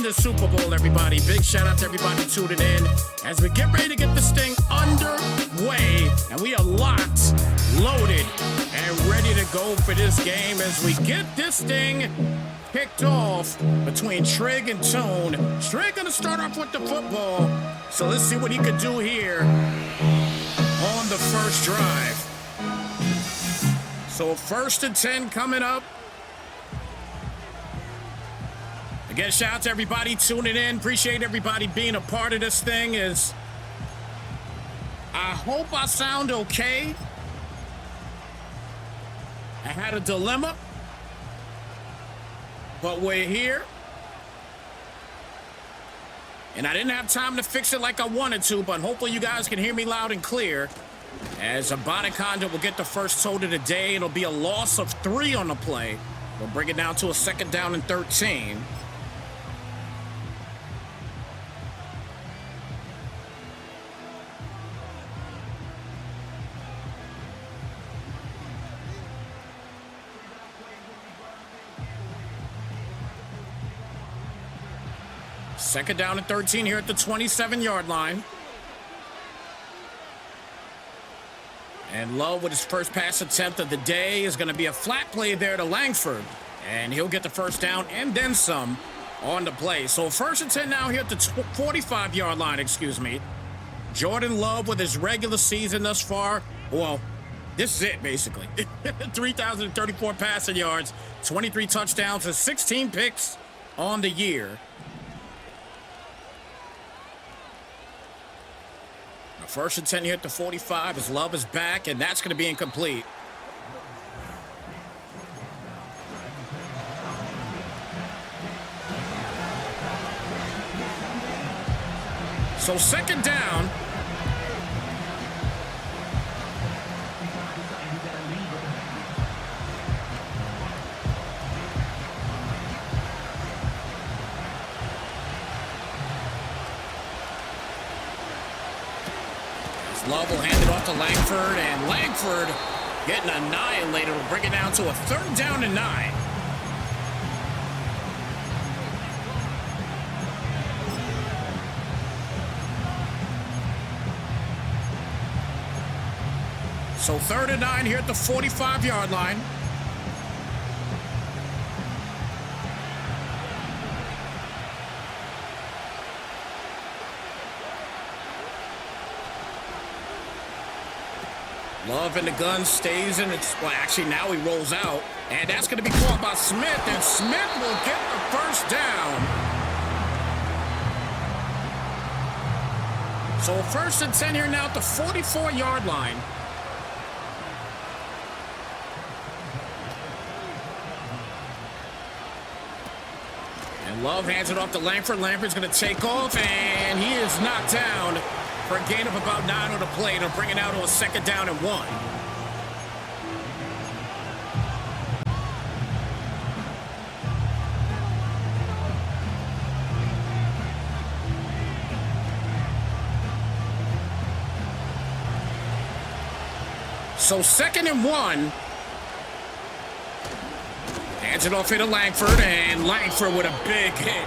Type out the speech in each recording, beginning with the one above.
the Super Bowl, everybody. Big shout out to everybody tuning in as we get ready to get this thing underway. And we are locked, loaded, and ready to go for this game as we get this thing kicked off between Trig and Tone. Trig gonna start off with the football. So let's see what he could do here on the first drive. So 1st and 10 coming up. Again, shout out to everybody tuning in. Appreciate everybody being a part of this thing. I hope I sound okay. I had a dilemma, but we're here. And I didn't have time to fix it like I wanted to, but hopefully you guys can hear me loud and clear. As Abadaconda will get the first total of the day. It'll be a loss of 3 on the play. We'll bring it down to a 2nd down and 13. Second down and 13 here at the 27-yard line. And Love with his first pass attempt of the day is going to be a flat play there to Langford. And he'll get the first down and then some on the play. So 1st and 10 now here at the 45-yard line, excuse me. Jordan Love with his regular season thus far. Well, this is it, basically. 3,034 passing yards, 23 touchdowns, and 16 picks on the year. 1st and 10 here at the 45 as Love is back, and that's going to be incomplete. So 2nd down. Love will hand it off to Langford, and Langford getting annihilated will bring it down to a 3rd down and 9. So 3rd and 9 here at the 45-yard line. Love in the gun, stays in it. Well, actually, now he rolls out. And that's going to be caught by Smith. And Smith will get the first down. So 1st and 10 here now at the 44-yard line. And Love hands it off to Langford. Langford's going to take off, and he is knocked down for a gain of about 9 on the play. They'll bring it out to a 2nd down and 1. So 2nd and 1. Hands it off here to Langford, and Langford with a big hit.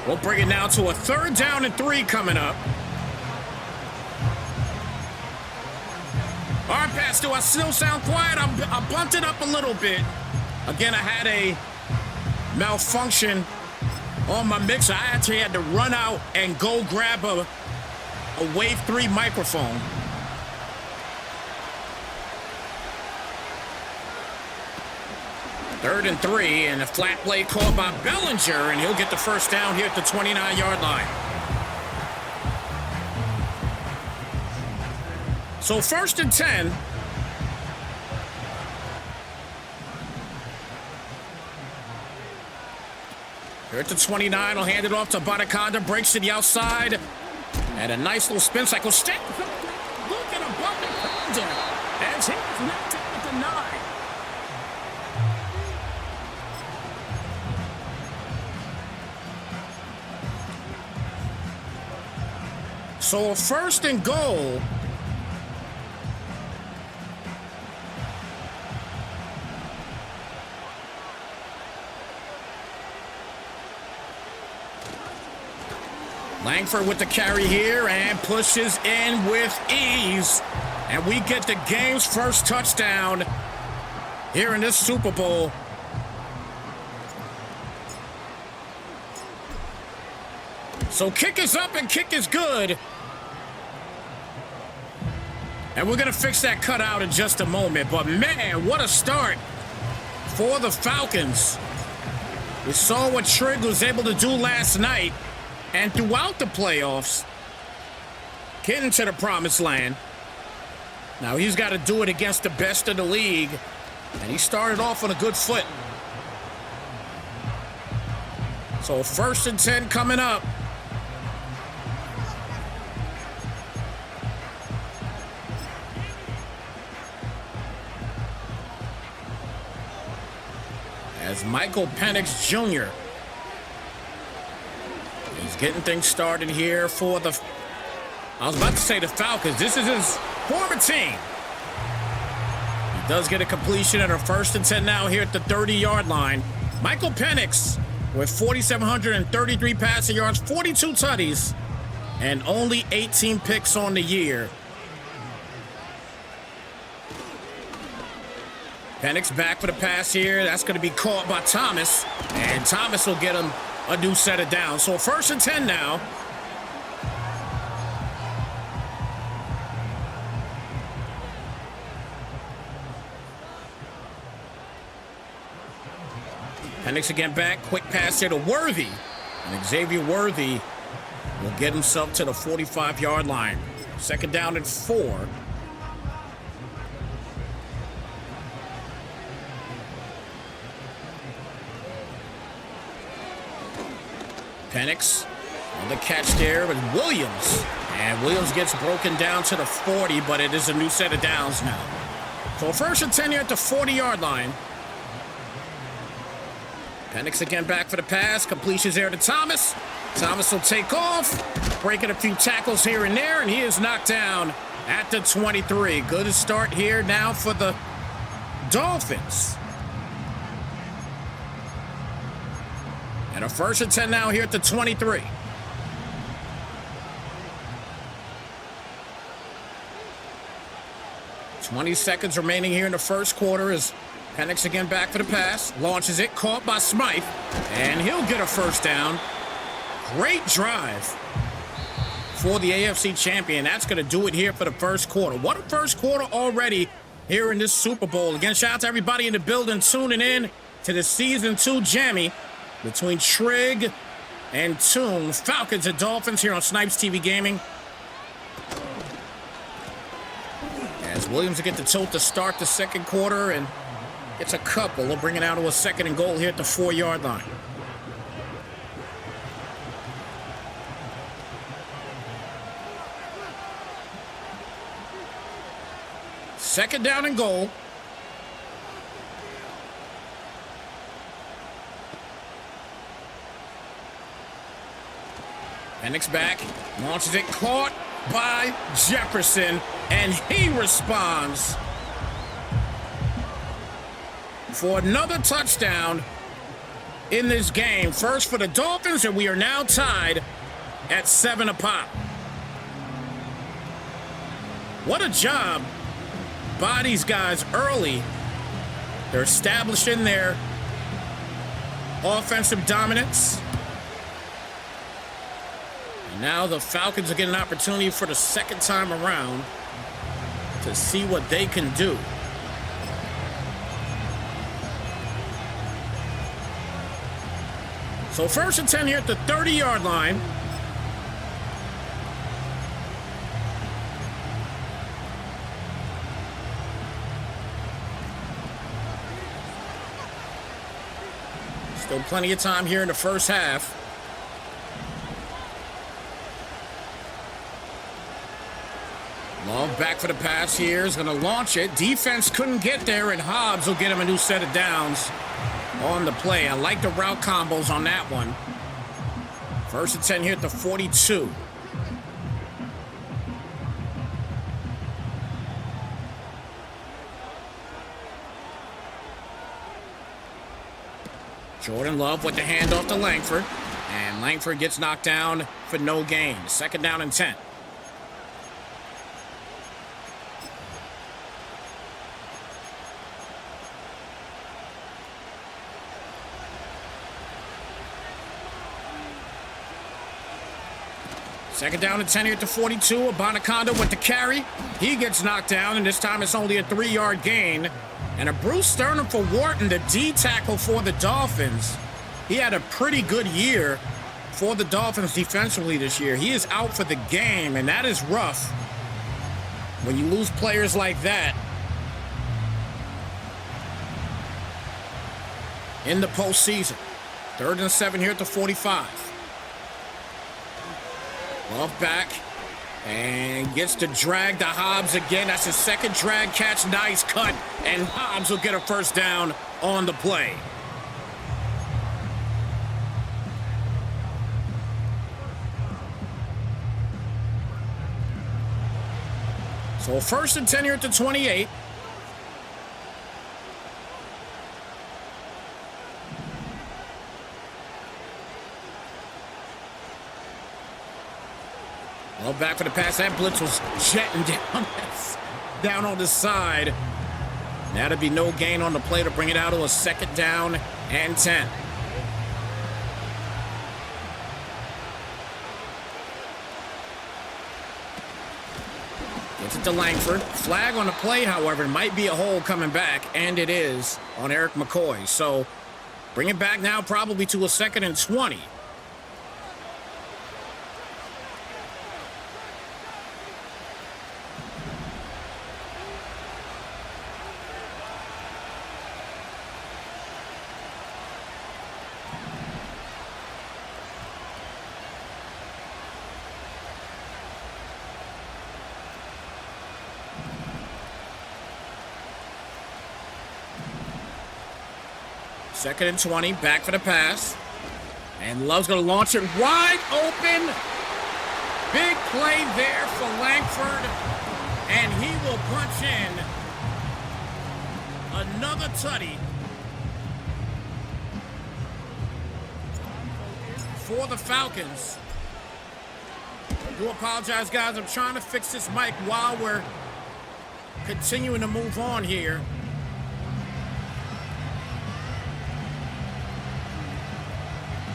We'll bring it down to a 3rd down and 3 coming up. All right, Pastor, I still sound quiet. I bumped it up a little bit. Again, I had a malfunction on my mixer. I actually had to run out and go grab a Wave 3 microphone. Third and 3, and a flat play called by Bellinger, and he'll get the first down here at the 29-yard line. So 1st and 10. Here at the 29, I'll hand it off to Abadaconda, breaks to the outside, and a nice little spin cycle. Look at Abadaconda as he's knocked out at the 9. So a 1st and goal. Langford with the carry here and pushes in with ease. And we get the game's first touchdown here in this Super Bowl. So kick is up and kick is good. And we're going to fix that cutout in just a moment. But man, what a start for the Falcons. We saw what Trigg was able to do last night and throughout the playoffs, getting to the promised land. Now he's got to do it against the best of the league, and he started off on a good foot. So 1st and 10 coming up. As Michael Penix Jr. is getting things started here for the... I was about to say the Falcons. This is his former team. He does get a completion and a 1st and 10 now here at the 30-yard line. Michael Penix with 4,733 passing yards, 42 tutties, and only 18 picks on the year. Penix back for the pass here. That's going to be caught by Thomas. And Thomas will get him a new set of downs. So 1st and 10 now. Penix again back. Quick pass here to Worthy. And Xavier Worthy will get himself to the 45-yard line. 2nd down and 4. Penix on the catch there with Williams. And Williams gets broken down to the 40, but it is a new set of downs now. So 1st and 10 here at the 40-yard line. Penix again back for the pass. Completions there to Thomas. Thomas will take off, breaking a few tackles here and there, and he is knocked down at the 23. Good start here now for the Dolphins. And a 1st and 10 now here at the 23. Twenty seconds remaining here in the first quarter as Penix again back for the pass. Launches it, caught by Snypz, and he'll get a 1st down. Great drive for the AFC champion. That's going to do it here for the first quarter. What a first quarter already here in this Super Bowl. Again, shout out to everybody in the building tuning in to the Season 2 Jammy between Trigg and Toon. Falcons and Dolphins here on Snypz TV Gaming. As Williams will get the tilt to start the second quarter, and it's a couple. We'll bring it out to a 2nd and goal here at the 4-yard line. Second down and goal. Penix back, launches it, caught by Jefferson, and he responds for another touchdown in this game. First for the Dolphins, and we are now tied at 7 apiece. What a job by these guys early. They're establishing their offensive dominance. And now the Falcons are getting an opportunity for the 2nd time around to see what they can do. So 1st and 10 here at the 30-yard line. Still plenty of time here in the first half. Long back for the pass here. Is going to launch it. Defense couldn't get there, and Hobbs will get him a new set of downs on the play. I like the route combos on that one. 1st and 10 here at the 42. Jordan Love with the handoff to Langford. And Langford gets knocked down for no gain. 2nd down and 10. Second down and 10 here at the 42. Abanaconda with the carry. He gets knocked down, and this time it's only a 3-yard gain. And a Bruce Sternum for Wharton, the D tackle for the Dolphins. He had a pretty good year for the Dolphins defensively this year. He is out for the game, and that is rough when you lose players like that in the postseason. 3rd and 7 here at the 45. Love back and gets to drag to Hobbs again. That's his 2nd drag catch. Nice cut, and Hobbs will get a 1st down on the play. So 1st and 10 here at the 28. Well, back for the pass. That blitz was jetting down on the side. That'd be no gain on the play to bring it out to a 2nd down and 10. Gets it to Langford. Flag on the play, however. It might be a hole coming back, and it is on Eric McCoy. So bring it back now probably to a 2nd and 20. Second and 20, back for the pass. And Love's going to launch it wide open. Big play there for Langford. And he will punch in another tutty for the Falcons. I do apologize, guys. I'm trying to fix this mic while we're continuing to move on here.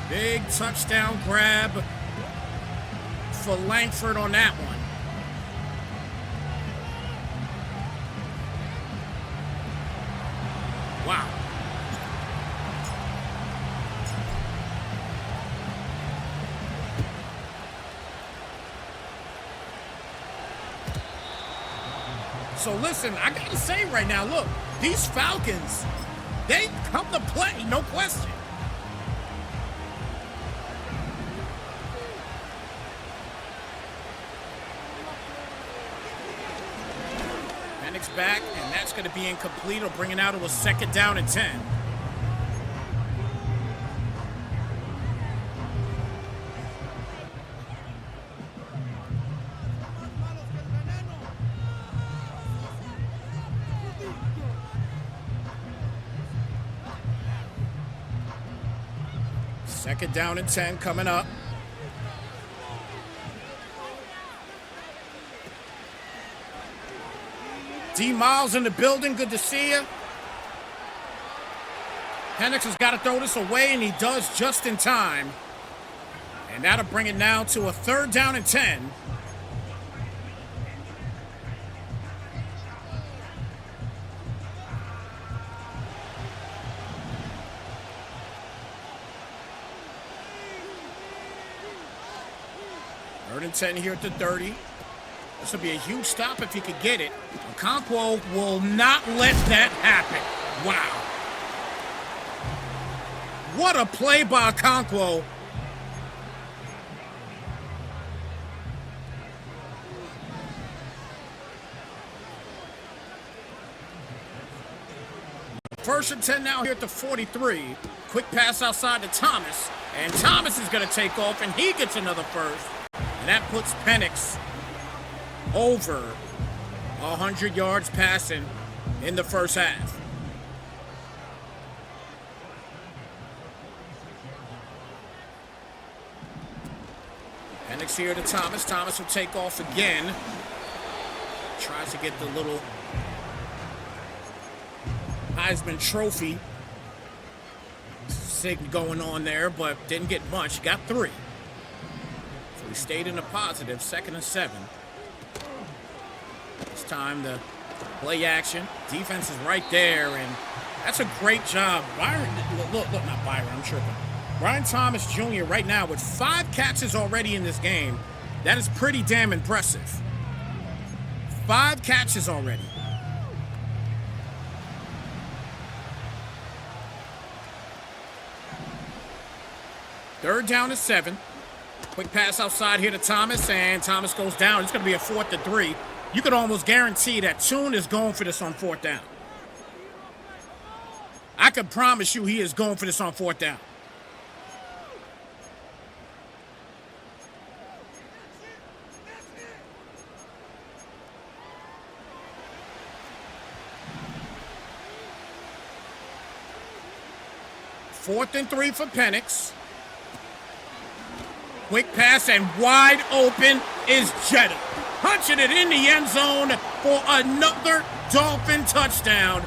Big touchdown grab for Langford on that one. Wow. So listen, I gotta say right now, look, these Falcons, they come to play, no question. Back, and that's going to be incomplete. Or bring it out to a 2nd down and 10. Second down and 10 coming up. D. Miles in the building. Good to see you. Penix has got to throw this away, and he does just in time. And that'll bring it now to a 3rd down and 10. Third and 10 here at the 30. This will be a huge stop if he could get it. Okonkwo will not let that happen. Wow. What a play by Okonkwo. First and 10 now here at the 43. Quick pass outside to Thomas. And Thomas is going to take off, and he gets another first. And that puts Penix over 100 yards passing in the first half. Penix here to Thomas. Thomas will take off again. Tries to get the little Heisman Trophy sig going on there, but didn't get much. Got 3. So he stayed in the positive. 2nd and 7. It's time to play action. Defense is right there, and that's a great job. Byron, look, not Byron, I'm tripping. Brian Thomas Jr. right now with 5 catches already in this game. That is pretty damn impressive. 5 catches already. Third down and 7. Quick pass outside here to Thomas, and Thomas goes down. It's going to be a 4th and 3. You could almost guarantee that Tune is going for this on 4th down. I can promise you he is going for this on 4th down. Fourth and 3 for Penix. Quick pass and wide open is Jetta. Punching it in the end zone for another Dolphin touchdown.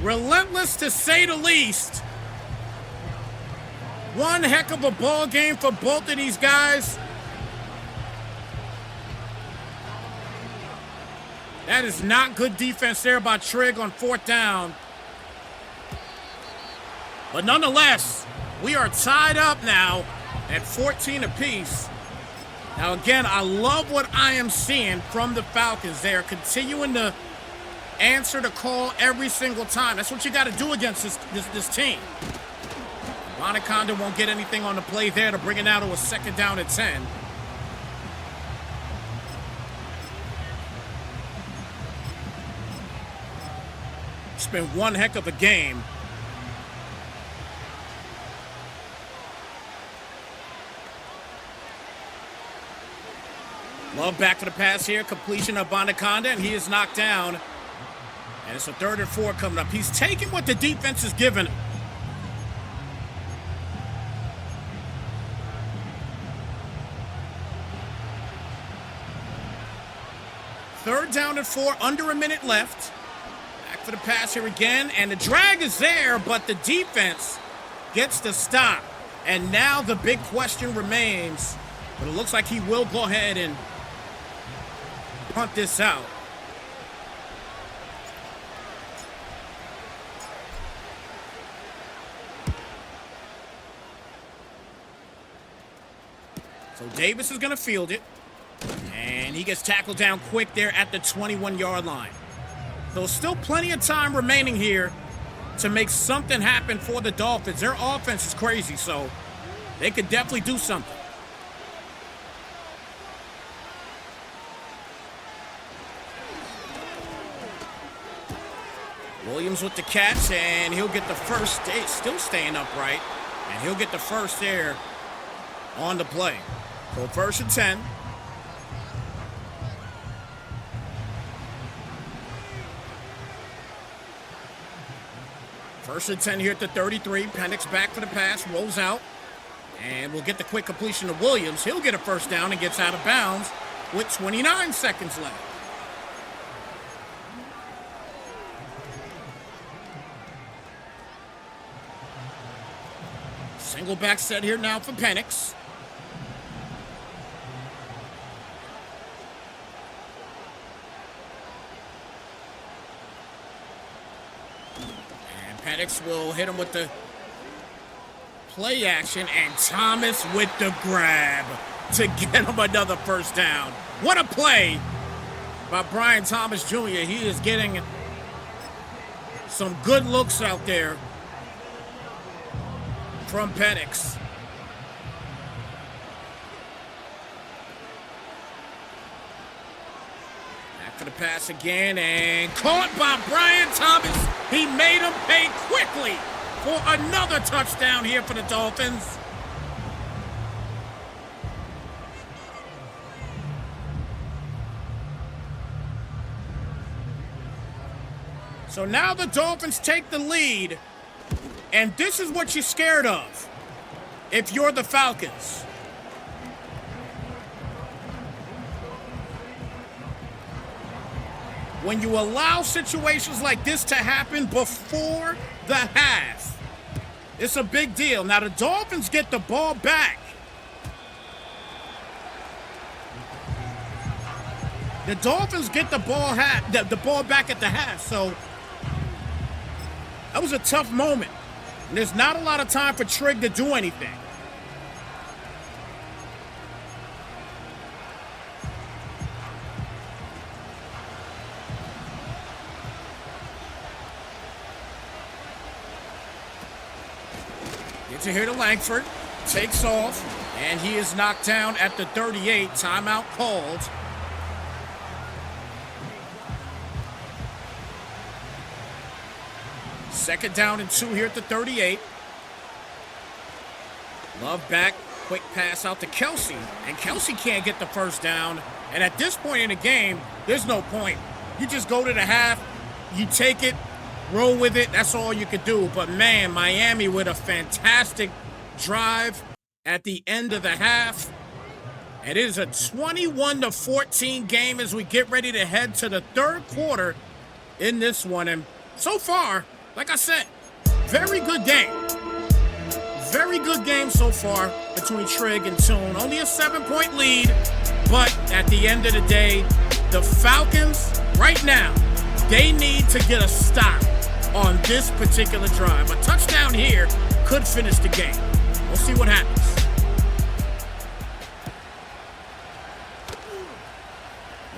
Relentless to say the least. One heck of a ball game for both of these guys. That is not good defense there by Trigg on 4th down. But nonetheless, we are tied up now at 14 apiece. Now again, I love what I am seeing from the Falcons. They are continuing to answer the call every single time. That's what you got to do against this team. Bonaconda won't get anything on the play there to bring it out to a 2nd down and 10. It's been one heck of a game. Love back for the pass here. Completion of Bonaconda, and he is knocked down. And it's a 3rd and 4 coming up. He's taking what the defense is giving him. Third down and 4, under a minute left. Back for the pass here again, and the drag is there, but the defense gets the stop. And now the big question remains, but it looks like he will go ahead and punt this out. So Davis is going to field it. And he gets tackled down quick there at the 21-yard line. So still plenty of time remaining here to make something happen for the Dolphins. Their offense is crazy, so they could definitely do something. Williams with the catch, and he'll get the first, still staying upright, and he'll get the first there on the play. So 1st and 10. First and 10 here at the 33. Penix back for the pass, rolls out, and we'll get the quick completion to Williams. He'll get a first down and gets out of bounds with 29 seconds left. Single back set here now for Penix. Penix will hit him with the play action, and Thomas with the grab to get him another first down. What a play by Brian Thomas Jr. He is getting some good looks out there from Penix. For the pass again, and caught by Brian Thomas. He made him pay quickly for another touchdown here for the Dolphins. So now the Dolphins take the lead, and this is what you're scared of if you're the Falcons. When you allow situations like this to happen before the half, it's a big deal. Now the Dolphins get the ball back. The Dolphins get the ball back at the half, so that was a tough moment. And there's not a lot of time for Trig to do anything. Gets it here to Langford, takes off, and he is knocked down at the 38. Timeout called. Second down and 2 here at the 38. Love back, quick pass out to Kelsey, and Kelsey can't get the first down. And at this point in the game, there's no point. You just go to the half, you take it, roll with it. That's all you could do. But man, Miami with a fantastic drive at the end of the half. It is a 21-14 game as we get ready to head to the third quarter in this one. And so far, like I said, very good game. Very good game so far between Trig and Tune. Only a 7-point lead, but at the end of the day, the Falcons, right now, they need to get a stop on this particular drive. A touchdown here could finish the game. We'll see what happens.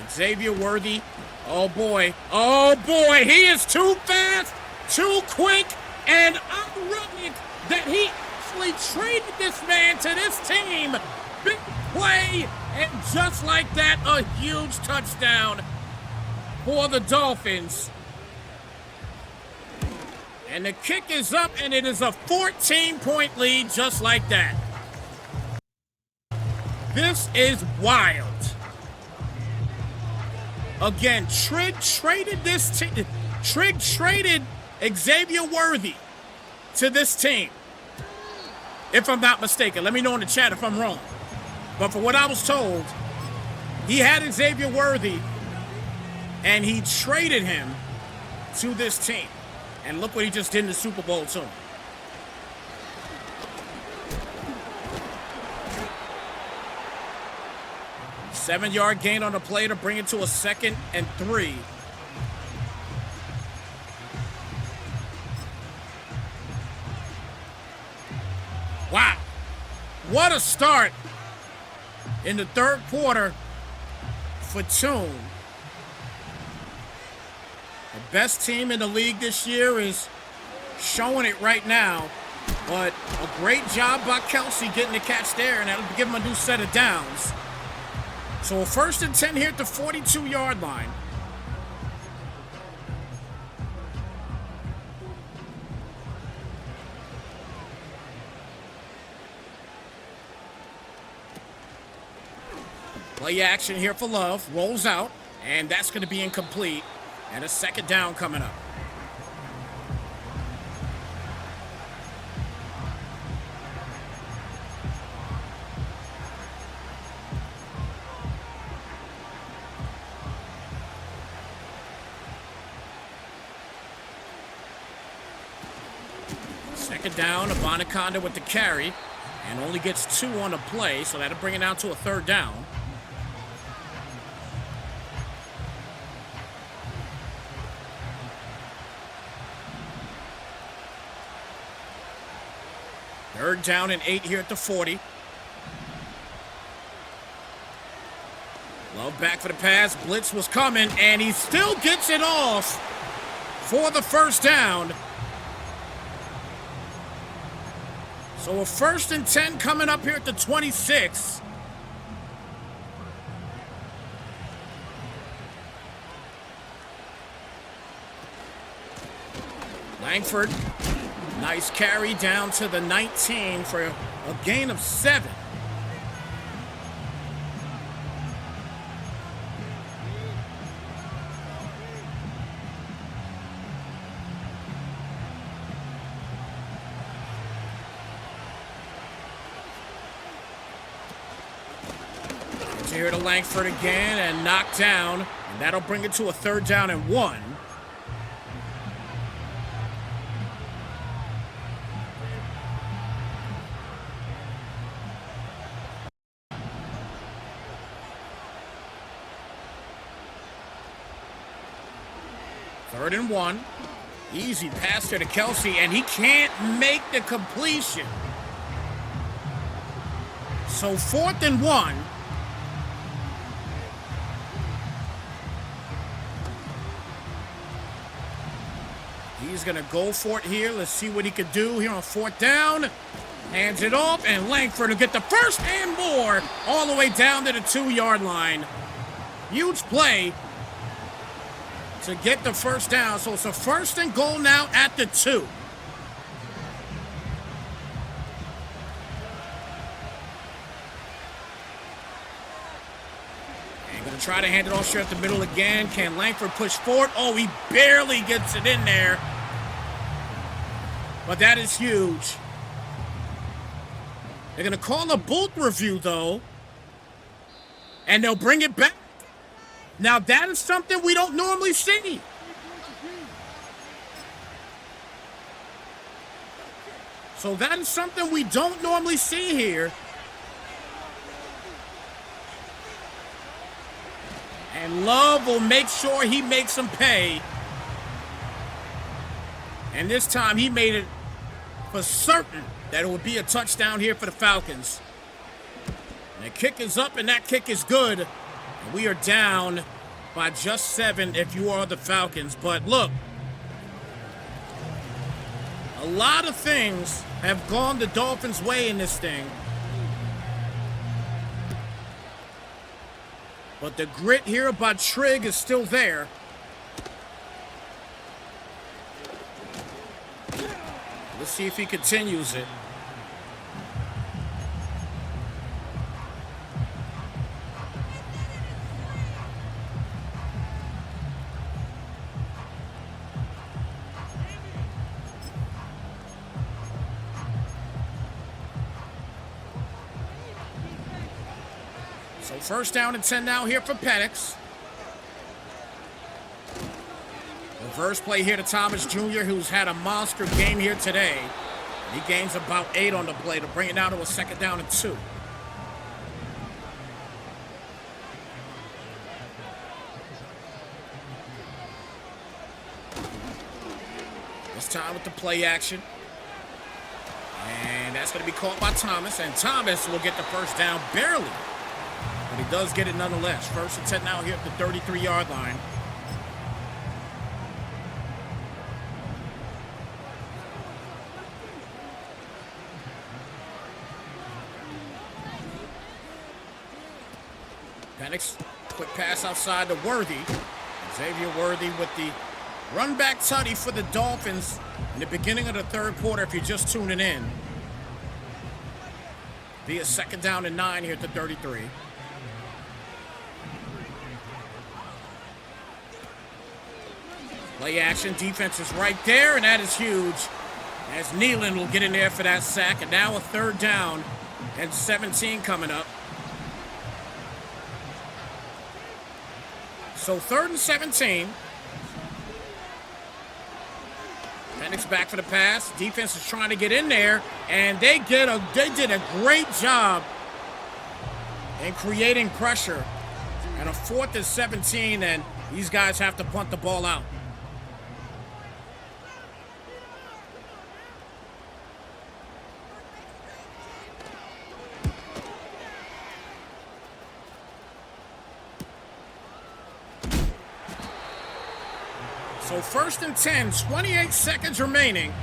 Xavier Worthy. Oh boy, he is too fast, too quick, and ironic that he actually traded this man to this team. Big play, and just like that, a huge touchdown for the Dolphins. And the kick is up, and it is a 14-point lead just like that. This is wild. Again, Trig traded Xavier Worthy to this team. If I'm not mistaken. Let me know in the chat if I'm wrong. But for what I was told, he had Xavier Worthy, and he traded him to this team. And look what he just did in the Super Bowl to him. Seven-yard gain on the play to bring it to a 2nd and 3. Wow. What a start in the third quarter for Tune. The best team in the league this year is showing it right now. But a great job by Kelsey getting the catch there, and that'll give him a new set of downs. So a 1st and 10 here at the 42-yard line. Play action here for Love. Rolls out, and that's going to be incomplete. And a 2nd down coming up. Second down, Abanaconda with the carry, and only gets 2 on the play, so that'll bring it down to a 3rd down. Third down and 8 here at the 40. Love back for the pass. Blitz was coming, and he still gets it off for the 1st down. So a 1st and 10 coming up here at the 26. Langford, nice carry down to the 19 for a gain of 7. It's here to Langford again and knocked down. And that'll bring it to a 3rd down and 1. Third and 1. Easy pass there to Kelsey, and he can't make the completion. So 4th and 1. He's going to go for it here. Let's see what he could do here on 4th down. Hands it off, and Langford will get the first and more all the way down to the 2-yard line. Huge play to get the first down. So it's a 1st and goal now at the 2. And going to try to hand it off straight up the middle again. Can Langford push forward? Oh, he barely gets it in there. But that is huge. They're going to call a booth review, though. And they'll bring it back. Now, that is something we don't normally see. So that is something we don't normally see here. And Love will make sure he makes them pay. And this time he made it for certain that it would be a touchdown here for the Falcons. And the kick is up, and that kick is good. And we are down by just 7 if you are the Falcons. But look, a lot of things have gone the Dolphins' way in this thing. But the grit here by Trigg is still there. Let's see if he continues it. So 1st down and 10 now here for Penix. Reverse play here to Thomas Jr., who's had a monster game here today. He gains about 8 on the play to bring it down to a 2nd down and 2. This time with the play action. And that's going to be caught by Thomas. And Thomas will get the first down barely. But he does get it nonetheless. 1st and 10 now here at the 33-yard line. Penix, quick pass outside to Worthy. Xavier Worthy with the run back tutty for the Dolphins in the beginning of the 3rd quarter if you're just tuning in. Be a 2nd down and 9 here at the 33. Play action, defense is right there, and that is huge. As Nealon will get in there for that sack, and now a 3rd down and 17 coming up. So 3rd and 17. Penix back for the pass. Defense is trying to get in there, and they did a great job in creating pressure. And a 4th and 17, and these guys have to punt the ball out. So 1st and 10, 28 seconds remaining.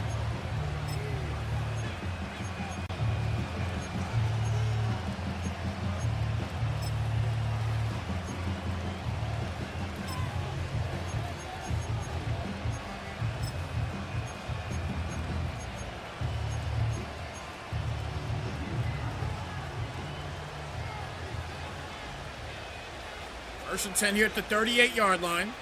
First and 10 here at the 38-yard line.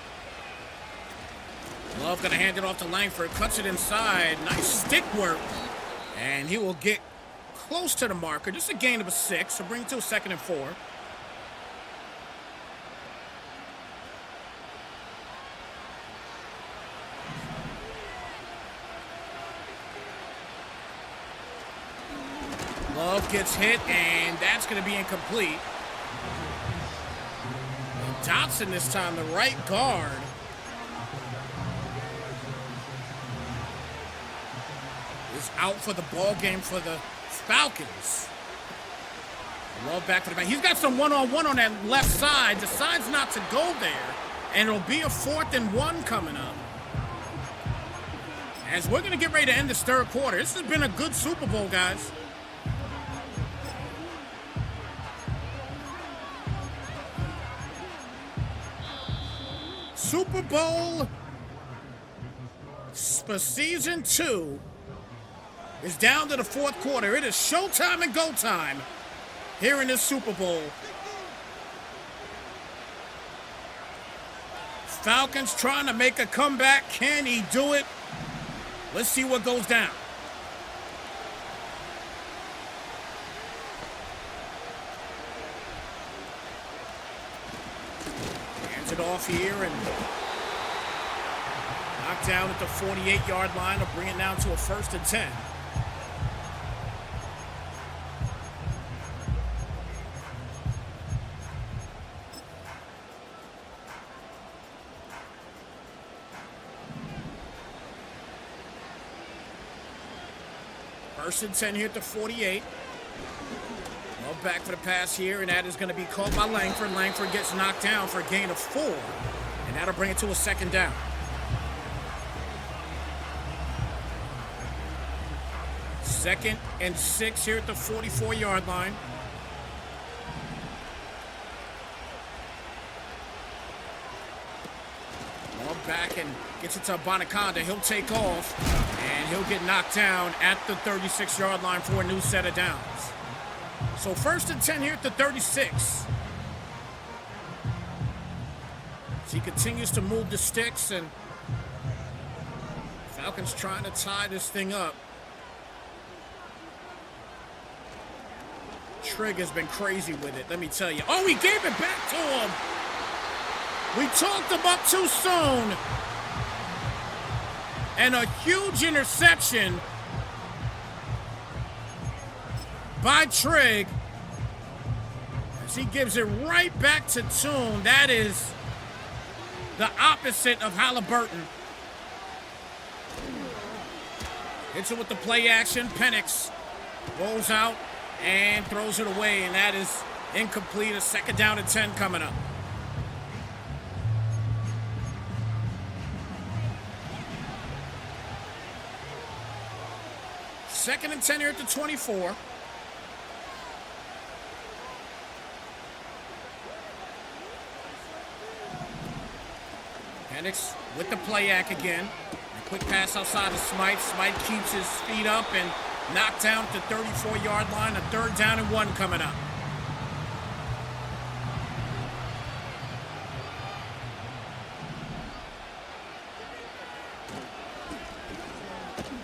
Love going to hand it off to Langford. Cuts it inside. Nice stick work. And he will get close to the marker. Just a gain of a 6. So bring it to a 2nd and 4. Love gets hit, and that's going to be incomplete. And Dotson this time, the right guard. Is out for the ball game for the Falcons. Love back to the back. He's got some one-on-one on that left side. Decides not to go there, and it'll be a 4th and 1 coming up. As we're going to get ready to end this third quarter. This has been a good Super Bowl, guys. Super Bowl for Season 2 is down to the 4th quarter. It is showtime and go time here in this Super Bowl. Falcons trying to make a comeback. Can he do it? Let's see what goes down. Hands it off here and knocked down at the 48-yard line to bring it down to a 1st and 10. First and 10 here at the 48. Well, back for the pass here, and that is going to be caught by Langford. Langford gets knocked down for a gain of 4, and that'll bring it to a 2nd down. Second and 6 here at the 44-yard line. Well, back and gets it to Bonaconda. He'll take off. And he'll get knocked down at the 36-yard line for a new set of downs. So 1st and 10 here at the 36. As he continues to move the sticks, and Falcons trying to tie this thing up. Trigg has been crazy with it, let me tell you. Oh, he gave it back to him. We talked about too soon. And a huge interception by Trigg as he gives it right back to Toon. That is the opposite of Halliburton. Hits it with the play action. Penix rolls out and throws it away, and that is incomplete. A 2nd down and 10 coming up. Second and 10 here at the 24. Penix with the play act again. A quick pass outside of Snypz. Snypz keeps his feet up and knocked down at the 34-yard line. A 3rd down and 1 coming up.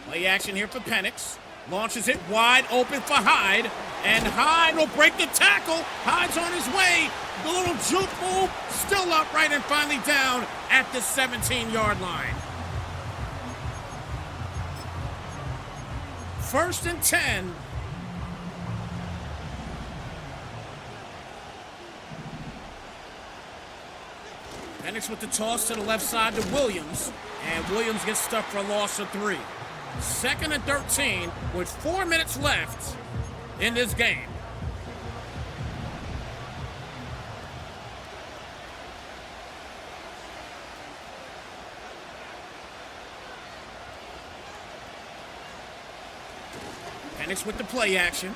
Play action here for Penix. Launches it wide open for Hyde. And Hyde will break the tackle. Hyde's on his way. The little juke move. Still upright and finally down at the 17-yard line. 1st and 10. Penix with the toss to the left side to Williams. And Williams gets stuffed for a loss of 3. 2nd and 13 with 4 minutes left in this game. Penix with the play action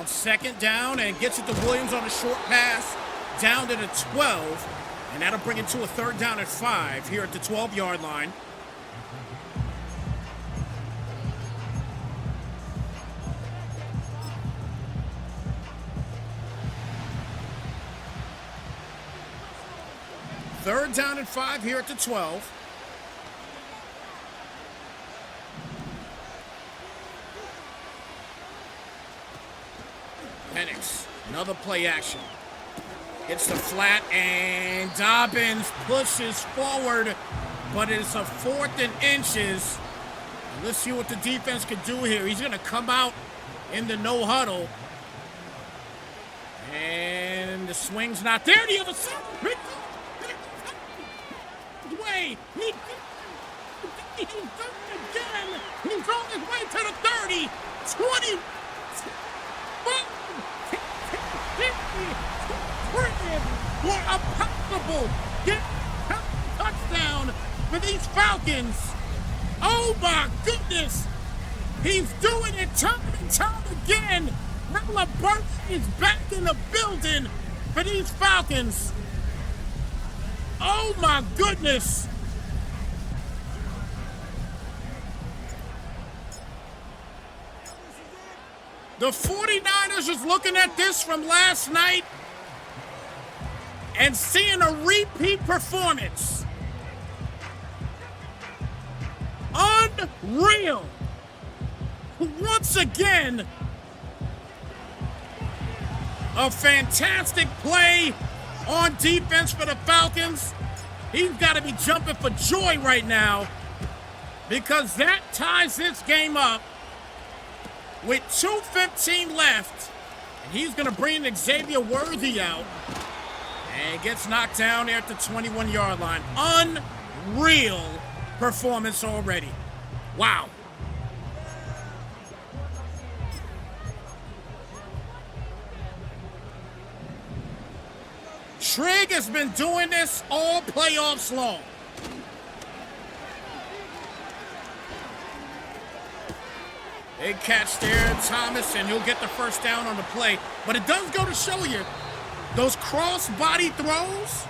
on 2nd down and gets it to Williams on a short pass down to the 12, and that'll bring it to a 3rd down and 5 here at the 12-yard line. Third down and 5 here at the 12. Penix, another play action. Hits the flat, and Dobbins pushes forward, but it's a 4th and inches. And let's see what the defense can do here. He's going to come out in the no huddle. the swing's not there. The other side. Way. He's done it again. He's on his way to the 30. 20. 50. For a possible touchdown for these Falcons. Oh my goodness. He's doing it time and time again. Burton is back in the building for these Falcons. Oh my goodness. The 49ers is looking at this from last night and seeing a repeat performance. Unreal. Once again, a fantastic play on defense for the Falcons. He's got to be jumping for joy right now because that ties this game up with 2:15 left. And he's going to bring Xavier Worthy out. And gets knocked down there at the 21-yard line. Unreal performance already. Wow. Trigg has been doing this all playoffs long. Big catch there, Thomas, and he'll get the first down on the play. But it does go to show you, those cross-body throws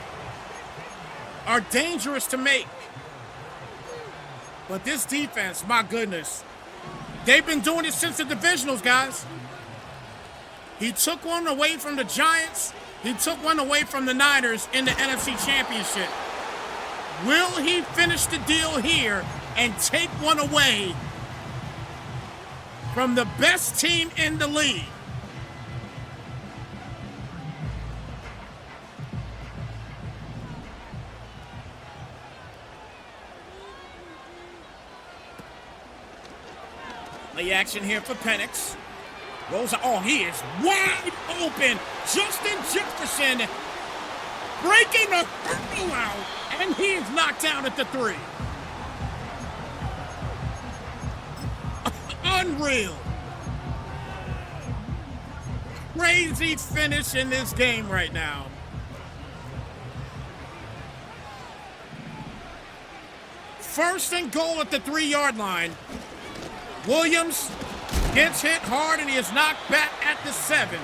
are dangerous to make. But this defense, my goodness, they've been doing it since the divisionals, guys. He took one away from the Giants. He took one away from the Niners in the NFC Championship. Will he finish the deal here and take one away from the best team in the league? Play action here for Penix. Rolls, oh, he is wide open. Justin Jefferson breaking the hurdle out, and he is knocked down at the 3. Unreal. Crazy finish in this game right now. First and goal at the 3-yard line. Williams gets hit hard, and he is knocked back at the 7.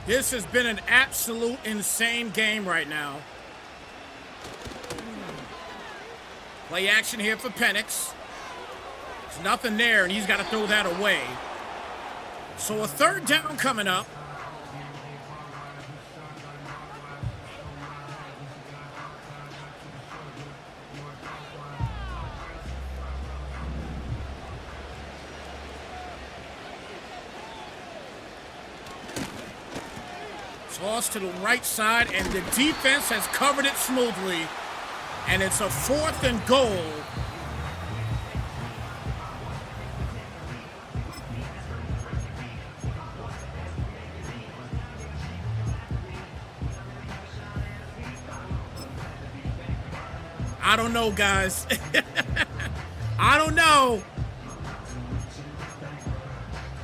This has been an absolute insane game right now. Play action here for Penix. There's nothing there, and he's got to throw that away. So a 3rd down coming up. Toss to the right side, and the defense has covered it smoothly. And it's a 4th and goal. I don't know, guys. I don't know.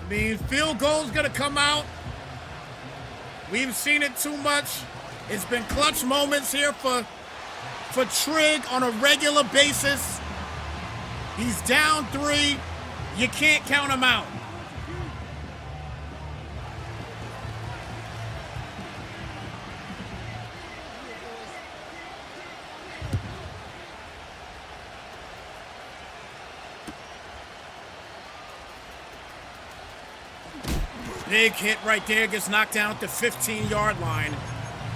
I mean, field goal's going to come out. We've seen it too much. It's been clutch moments here for Trigg on a regular basis. He's down 3. You can't count him out. Big hit right there, gets knocked down at the 15-yard line.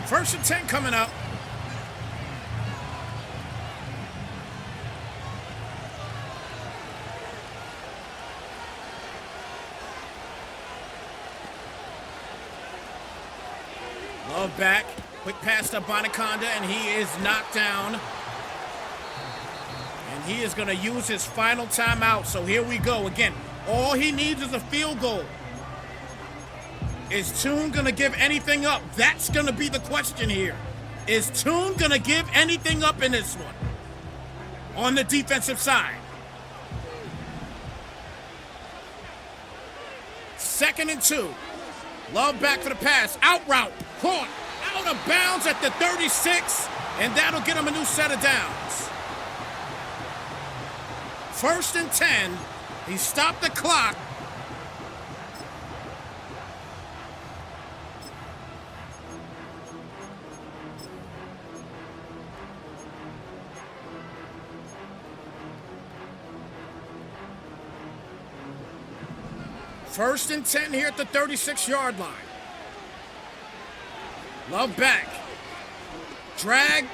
1st and 10 coming up. Love back. Quick pass to Bonaconda, and he is knocked down. And he is going to use his final timeout. So here we go. Again, all he needs is a field goal. Is Toon going to give anything up? That's going to be the question here. Is Toon going to give anything up in this one? On the defensive side. 2nd and 2. Love back for the pass. Out route. Caught. Out of bounds at the 36. And that'll get him a new set of downs. 1st and 10. He stopped the clock. First and 10 here at the 36-yard line. Love back. Drag.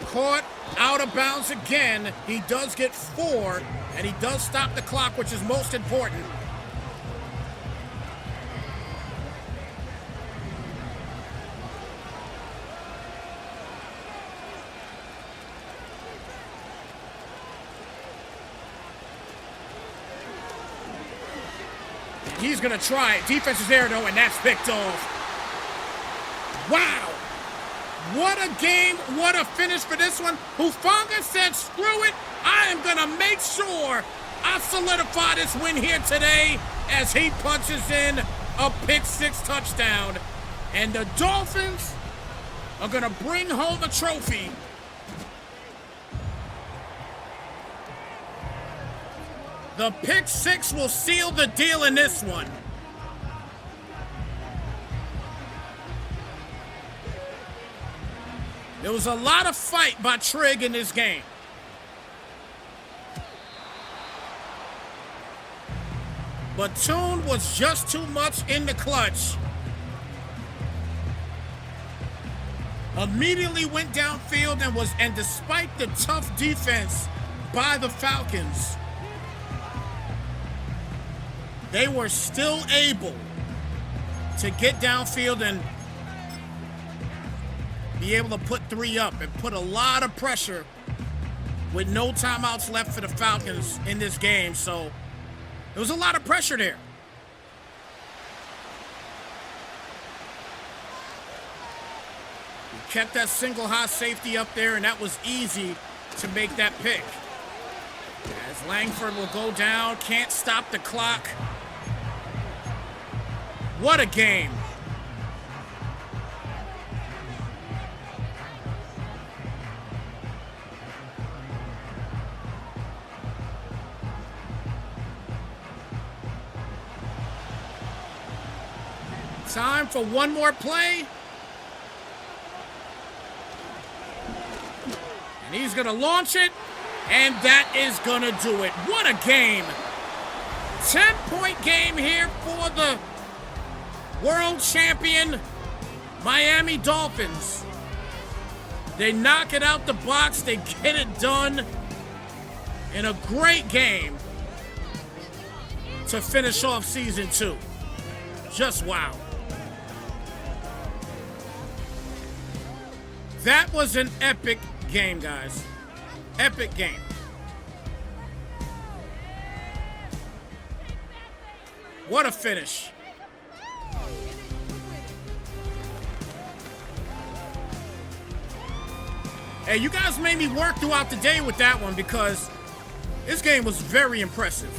Caught. Out of bounds again. He does get 4, and he does stop the clock, which is most important. He's going to try it. Defense is there, though, and that's picked off. Wow. What a game. What a finish for this one. Hufanga said, screw it. I am going to make sure I solidify this win here today as he punches in a pick-6 touchdown. And the Dolphins are going to bring home the trophy. The pick-6 will seal the deal in this one. There was a lot of fight by Trig in this game. But Toon was just too much in the clutch. Immediately went downfield and despite the tough defense by the Falcons, they were still able to get downfield and be able to put 3 up and put a lot of pressure with no timeouts left for the Falcons in this game. So there was a lot of pressure there. He kept that single high safety up there, and that was easy to make that pick. As Langford will go down, can't stop the clock. What a game. Time for one more play. And he's going to launch it. And that is going to do it. What a game. 10-point game here for the world champion Miami Dolphins. They knock it out the box. They get it done in a great game to finish off season 2. Just wow. That was an epic game, guys. Epic game. What a finish. Hey, you guys made me work throughout the day with that one because this game was very impressive.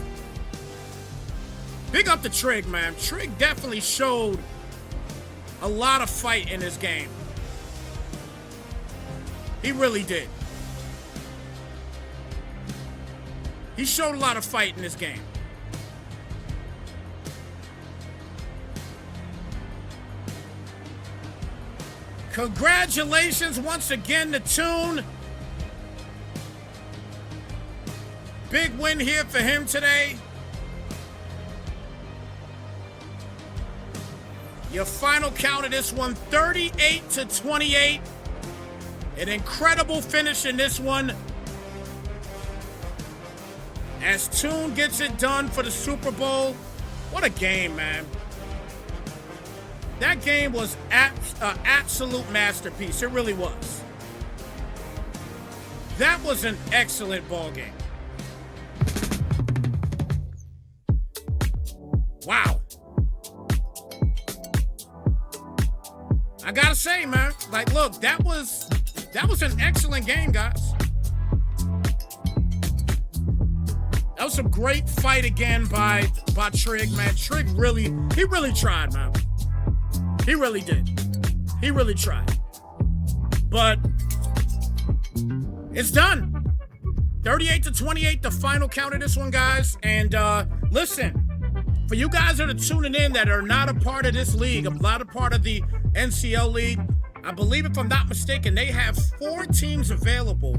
Big up to Trig, man. Trig definitely showed a lot of fight in this game. He really did. He showed a lot of fight in this game. Congratulations once again to Toon. Big win here for him today. Your final count of this one, 38-28. An incredible finish in this one. As Toon gets it done for the Super Bowl. What a game, man. That game was absolute masterpiece. It really was. That was an excellent ball game. Wow. I gotta say, man, like, look, that was an excellent game, guys. That was a great fight again by Trig, man. Trig really tried, man. He really did. He really tried. But it's done. 38-28, the final count of this one, guys. And listen, for you guys that are tuning in that are not a part of this league, not a part of the NCL league, I believe, if I'm not mistaken, they have 4 teams available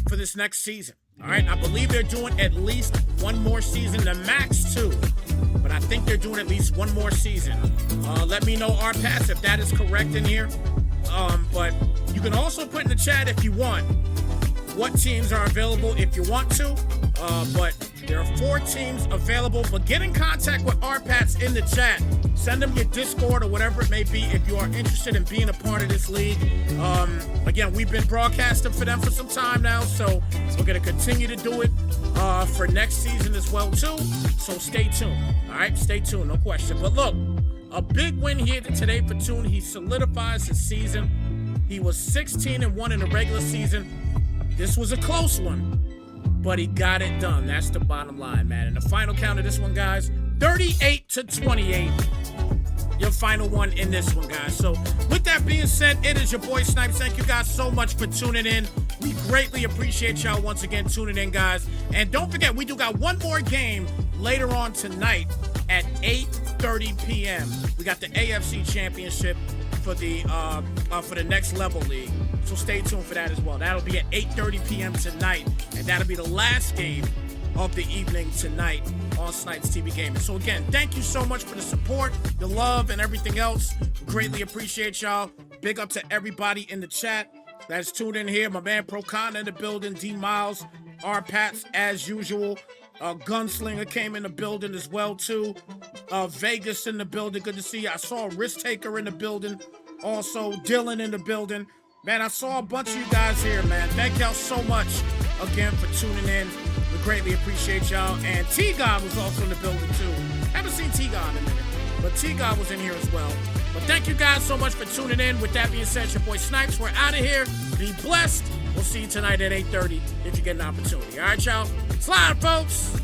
for this next season. All right, I believe they're doing at least one more season, the max 2. But I think they're doing at least one more season. Let me know, RPass, if that is correct in here. But you can also put in the chat if you want what teams are available if you want to. But there are 4 teams available. But get in contact with RPass in the chat. Send them your Discord or whatever it may be if you are interested in being a part of this league. Again, we've been broadcasting for them for some time now, so we're going to continue to do it for next season as well, too. So stay tuned. All right, stay tuned, no question. But look, a big win here today for Toon. He solidifies his season. He was 16-1 in the regular season. This was a close one, but he got it done. That's the bottom line, man. And the final count of this one, guys, 38-28. Your final one in this one, guys. So with that being said, it is your boy Snypz. Thank you guys so much for tuning in. We greatly appreciate y'all once again tuning in, guys. And don't forget, we do got one more game later on tonight at 8:30 p.m. We got the AFC Championship for the Next Level League. So stay tuned for that as well. That'll be at 8:30 p.m. tonight, and that'll be the last game of the evening tonight on Snypz TV Gaming. So again, thank you so much for the support, the love, and everything else. Greatly appreciate y'all. Big up to everybody in the chat that's tuned in here. My man Procon in the building, D Miles, R Pats as usual. Gunslinger came in the building as well too. Vegas in the building. Good to see you. I saw Risk Taker in the building. Also Dylan in the building. Man, I saw a bunch of you guys here, man. Thank y'all so much again for tuning in. We greatly appreciate y'all. And T-God was also in the building too. Haven't seen T-God in a minute, but T-God was in here as well. But thank you guys so much for tuning in. With that being said, your boy Snypz, we're out of here. Be blessed. We'll see you tonight at 8:30 if you get an opportunity. All right, y'all? Slide, folks.